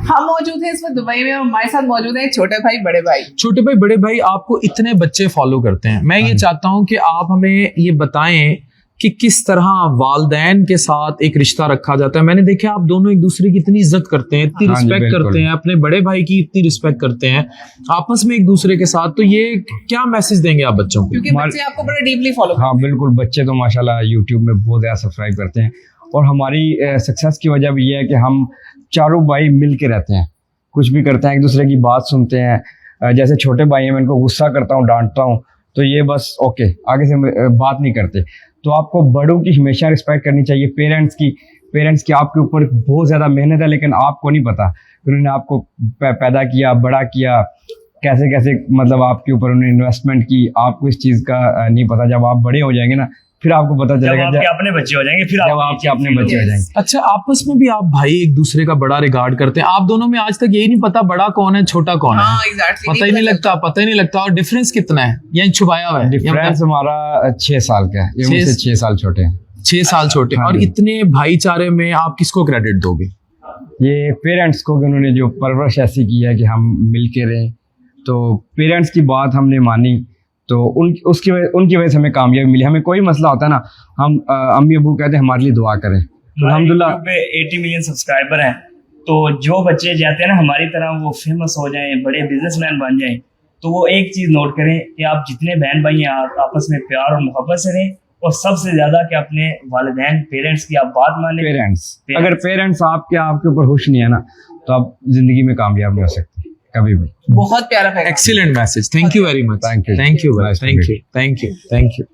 हम मौजूद हैं इस वक्त दुबई में, हमारे साथ मौजूद है छोटे भाई बड़े भाई। छोटे भाई बड़े भाई, आपको इतने बच्चे फॉलो करते हैं, मैं ये चाहता हूं कि आप हमें ये बताएं कि किस तरह वालदैन के साथ एक रिश्ता रखा जाता है। मैंने देखा आप दोनों एक दूसरे की इतनी इज्जत करते हैं, इतनी रिस्पेक्ट करते हैं, अपने बड़े भाई की इतनी रिस्पेक्ट करते हैं आपस में एक दूसरे के साथ। तो ये क्या मैसेज देंगे आप बच्चों को? क्योंकि बच्चे आपको बड़ा डीपली फॉलो। हाँ बिल्कुल, बच्चे तो माशाल्लाह यूट्यूब में बहुत ज़्यादा सब्सक्राइब करते हैं और हमारी सक्सेस की वजह भी ये है कि हम चारों भाई मिल के रहते हैं, कुछ भी करते हैं एक दूसरे की बात सुनते हैं। जैसे छोटे भाई हैं, मैं इनको गुस्सा करता हूँ, डांटता हूँ तो ये बस ओके, आगे से बात नहीं करते। तो आपको बड़ों की हमेशा रिस्पेक्ट करनी चाहिए, पेरेंट्स की आपके ऊपर बहुत ज़्यादा मेहनत है, लेकिन आपको नहीं पता उन्होंने आपको पैदा किया, बड़ा किया, कैसे कैसे मतलब आपके ऊपर उन्होंने इन्वेस्टमेंट की, आपको इस चीज़ का नहीं पता। जब आप बड़े हो जाएंगे ना फिर आपको पता चलेगा, जब आपके अपने बच्चे हो जाएंगे, फिर जब आपके अपने बच्चे हो जाएंगे। अच्छा, आपस में भी आप भाई एक दूसरे का बड़ा रिगार्ड करते हैं? आप दोनों में आज तक यही नहीं पता बड़ा कौन है छोटा कौन है? हाँ, exactly, पता ही नहीं लगता। और डिफरेंस कितना है या छुपाया हुआ है? डिफरेंस हमारा 6 साल का है, ये मुझसे 6 साल छोटे हैं। 6 साल छोटे। और इतने भाईचारे में आप किसको क्रेडिट दोगे? ये पेरेंट्स को, कि उन्होंने जो परवरिश ऐसी की है कि हम मिल के रहें, तो पेरेंट्स की बात हमने मानी तो उनकी वजह से हमें कामयाबी मिली। हमें कोई मसला होता है ना, हम अम्मी अबू कहते हैं हमारे लिए दुआ करें। तो अल्हम्दुलिल्लाह पे 80 मिलियन सब्सक्राइबर हैं, तो जो बच्चे चाहते हैं ना हमारी तरह वो फेमस हो जाएं, बड़े बिजनेसमैन बन जाएं, तो वो एक चीज़ नोट करें कि आप जितने बहन भाई हैं आपस में प्यार और मोहब्बत से रहें, और सबसे ज्यादा कि अपने वालिदैन पेरेंट्स की आप बात माने। पेरेंट्स अगर पेरेंट्स आपके ऊपर खुश नहीं है ना, तो आप जिंदगी में कामयाब नहीं हो सकते कभी भी। बहुत प्यारा। Excellent message, thank you very much. Thank you. Thank you.